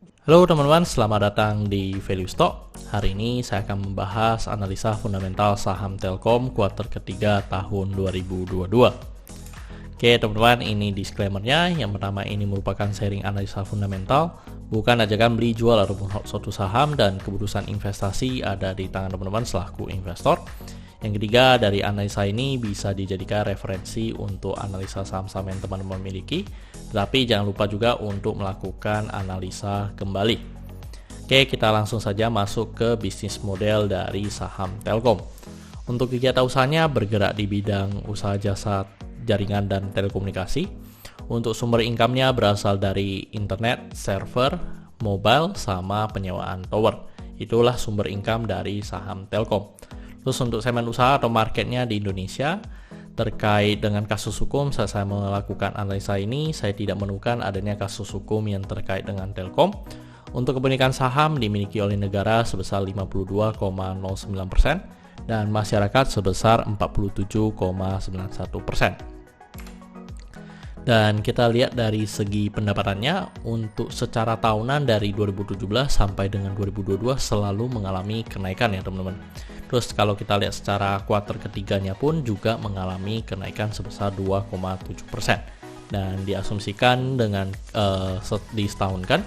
Halo teman-teman, selamat datang di Value Stock. Hari ini saya akan membahas analisa fundamental saham Telkom kuartal ketiga tahun 2022. Oke teman-teman, ini disclaimer-nya. Yang pertama, ini merupakan sharing analisa fundamental, bukan ajakan beli jual ataupun suatu saham, dan keputusan investasi ada di tangan teman-teman selaku investor. Yang ketiga, dari analisa ini bisa dijadikan referensi untuk analisa saham-saham yang teman-teman miliki, tetapi jangan lupa juga untuk melakukan analisa kembali. Oke, kita langsung saja masuk ke bisnis model dari saham Telkom. Untuk kegiatan usahanya bergerak di bidang usaha jasa jaringan dan telekomunikasi. Untuk sumber income-nya berasal dari internet, server, mobile, sama penyewaan tower. Itulah sumber income dari saham Telkom. Terus untuk segmen usaha atau marketnya di Indonesia, terkait dengan kasus hukum, saat saya melakukan analisa ini, saya tidak menemukan adanya kasus hukum yang terkait dengan Telkom. Untuk kepemilikan saham dimiliki oleh negara sebesar 52,09% dan masyarakat sebesar 47,91%. Dan kita lihat dari segi pendapatannya, untuk secara tahunan dari 2017 sampai dengan 2022 selalu mengalami kenaikan ya teman-teman. Terus kalau kita lihat secara kuartal ketiganya pun juga mengalami kenaikan sebesar 2,7%. Dan diasumsikan dengan di setahun kan,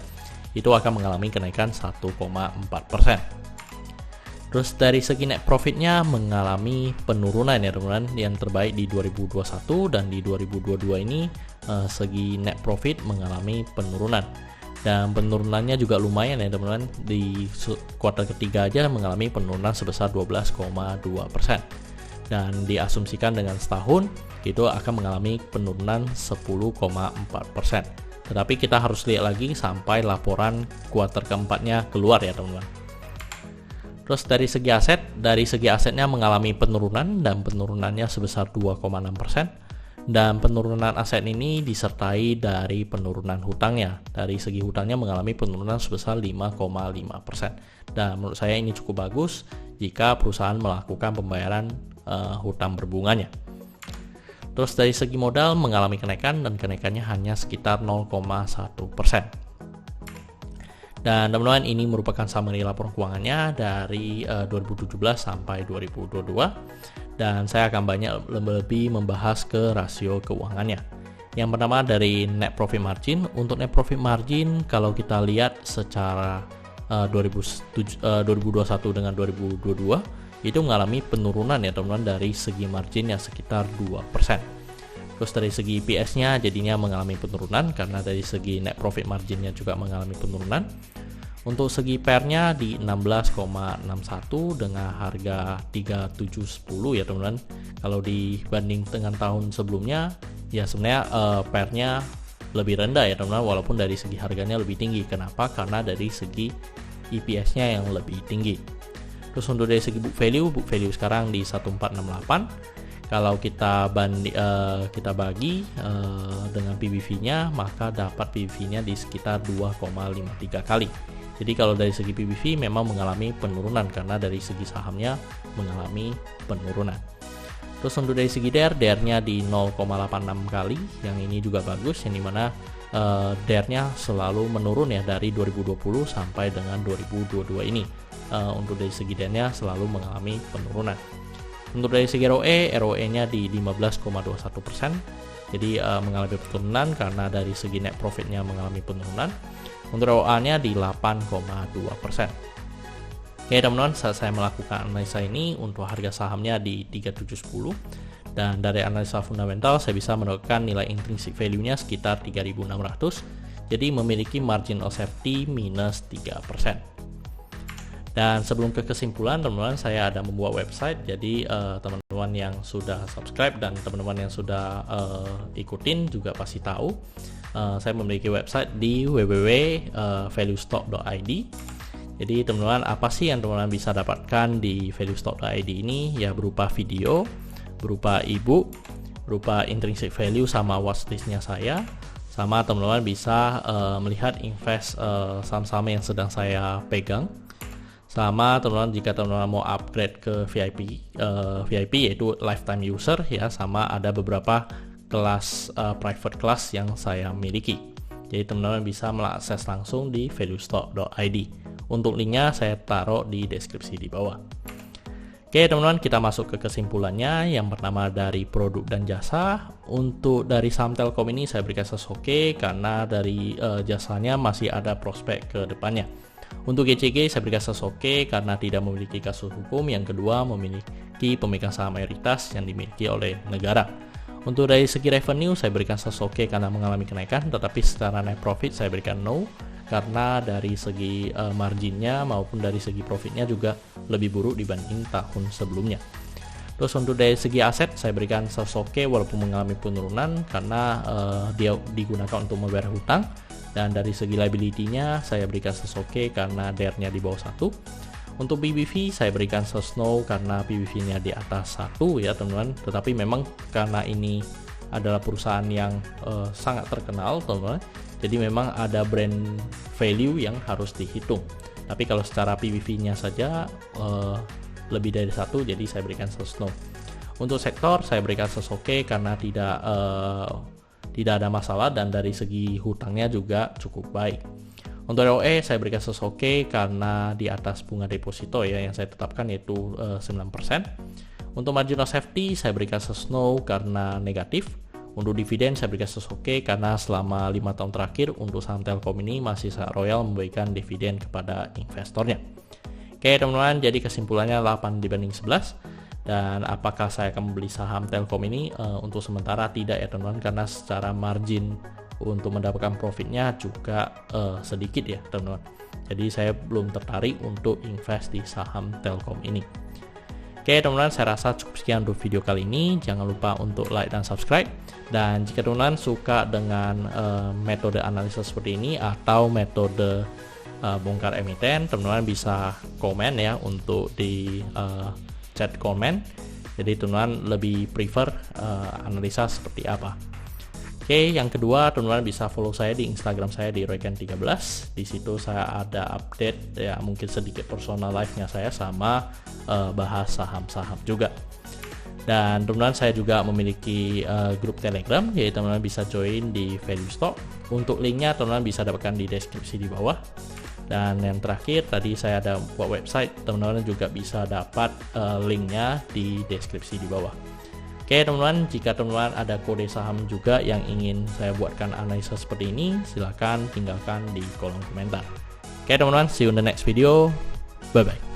itu akan mengalami kenaikan 1,4%. Terus dari segi net profitnya mengalami penurunan ya teman-teman. Yang terbaik di 2021 dan di 2022 ini segi net profit mengalami penurunan. Dan penurunannya juga lumayan ya teman-teman. Di kuartal ketiga aja mengalami penurunan sebesar 12,2%. Dan diasumsikan dengan setahun itu akan mengalami penurunan 10,4%. Tetapi kita harus lihat lagi sampai laporan kuartal keempatnya keluar ya teman-teman. Terus dari segi asetnya mengalami penurunan, dan penurunannya sebesar 2,6%. Dan penurunan aset ini disertai dari penurunan hutangnya. Dari segi hutangnya mengalami penurunan sebesar 5,5%. Dan menurut saya ini cukup bagus jika perusahaan melakukan pembayaran hutang berbunganya. Terus dari segi modal mengalami kenaikan, dan kenaikannya hanya sekitar 0,1%. Dan teman-teman, ini merupakan summary laporan keuangannya dari 2017 sampai 2022. Dan saya akan lebih membahas ke rasio keuangannya. Yang pertama dari net profit margin. Untuk net profit margin, kalau kita lihat secara 2021 dengan 2022, itu mengalami penurunan ya teman-teman dari segi margin yang sekitar 2%. Terus dari segi EPS-nya jadinya mengalami penurunan karena dari segi net profit margin-nya juga mengalami penurunan. Untuk segi PER-nya di 16,61 dengan harga 3710 ya teman-teman. Kalau dibanding dengan tahun sebelumnya ya sebenarnya PER-nya lebih rendah ya teman-teman, walaupun dari segi harganya lebih tinggi. Kenapa? Karena dari segi EPS-nya yang lebih tinggi. Terus untuk dari segi book value sekarang di 1468. Kalau kita bagi dengan PBV-nya, maka dapat PBV-nya di sekitar 2,53 kali. Jadi kalau dari segi PBV memang mengalami penurunan karena dari segi sahamnya mengalami penurunan. Terus untuk dari segi DER-nya di 0,86 kali, yang ini juga bagus, yang dimana DER-nya selalu menurun ya dari 2020 sampai dengan 2022 ini. Untuk dari segi DER-nya selalu mengalami penurunan. Untuk dari segi ROE-nya di 15,21%. Jadi mengalami penurunan karena dari segi net profit-nya mengalami penurunan. Untuk ROA-nya di 8,2%. Oke teman-teman, saat saya melakukan analisa ini untuk harga sahamnya di 3710, dan dari analisa fundamental saya bisa mendapatkan nilai intrinsic value-nya sekitar 3.600. Jadi memiliki margin of safety minus 3%. Dan sebelum ke kesimpulan teman-teman, saya ada membuat website. Jadi teman-teman yang sudah subscribe dan teman-teman yang sudah ikutin juga pasti tahu. Saya memiliki website di www.valuestock.id. Jadi teman-teman, apa sih yang teman-teman bisa dapatkan di valuestock.id ini? Ya berupa video, berupa ebook, berupa intrinsic value sama watchlist-nya saya. Sama teman-teman bisa melihat invest saham-saham yang sedang saya pegang. Sama teman-teman, jika teman-teman mau upgrade ke VIP yaitu lifetime user ya, sama ada beberapa kelas private class yang saya miliki. Jadi teman-teman bisa mengakses langsung di valuestock.id. Untuk linknya saya taruh di deskripsi di bawah. Oke teman-teman, kita masuk ke kesimpulannya. Yang pertama dari produk dan jasa. Untuk dari saham Telkom ini saya berikan oke karena dari jasanya masih ada prospek ke depannya. Untuk GCG saya berikan oke karena tidak memiliki kasus hukum. Yang kedua, memiliki pemegang saham mayoritas yang dimiliki oleh negara. Untuk dari segi revenue saya berikan oke karena mengalami kenaikan, tetapi secara net profit saya berikan no karena dari segi marginnya maupun dari segi profitnya juga lebih buruk dibanding tahun sebelumnya. Terus untuk dari segi aset saya berikan oke walaupun mengalami penurunan karena dia digunakan untuk membayar hutang, dan dari segi liability-nya saya berikan oke karena DER-nya di bawah 1. Untuk PBV saya berikan no karena PBV-nya di atas 1 ya teman-teman, tetapi memang karena ini adalah perusahaan yang sangat terkenal teman-teman, jadi memang ada brand value yang harus dihitung. Tapi kalau secara PBV-nya saja lebih dari 1, jadi saya berikan no. Untuk sektor saya berikan oke karena tidak ada masalah dan dari segi hutangnya juga cukup baik. Untuk ROE saya berikan oke karena di atas bunga deposito ya yang saya tetapkan yaitu 9%. Untuk margin of safety saya berikan no karena negatif. Untuk dividen saya berikan oke karena selama 5 tahun terakhir untuk saham Telkom ini masih sangat royal memberikan dividen kepada investornya. Oke teman-teman, jadi kesimpulannya 8 dibanding 11. Dan apakah saya akan membeli saham Telkom ini? Untuk sementara tidak ya teman-teman, karena secara margin untuk mendapatkan profitnya juga sedikit ya teman-teman. Jadi saya belum tertarik untuk invest di saham Telkom ini. Oke teman-teman, saya rasa cukup sekian untuk video kali ini. Jangan lupa untuk like dan subscribe. Dan jika teman-teman suka dengan metode analisa seperti ini atau metode bongkar emiten, teman-teman bisa komen ya untuk di chat komen. Jadi teman-teman lebih prefer analisa seperti apa. Oke, yang kedua teman-teman bisa follow saya di Instagram saya di royken13. Di situ saya ada update ya mungkin sedikit personal life-nya saya sama bahas saham-saham juga. Dan teman-teman saya juga memiliki grup Telegram, jadi teman-teman bisa join di Value Stock. Untuk linknya teman-teman bisa dapatkan di deskripsi di bawah. Dan yang terakhir tadi saya ada buat website, teman-teman juga bisa dapat linknya di deskripsi di bawah. Oke teman-teman, jika teman-teman ada kode saham juga yang ingin saya buatkan analisa seperti ini, silahkan tinggalkan di kolom komentar. Oke teman-teman, see you in the next video. Bye bye.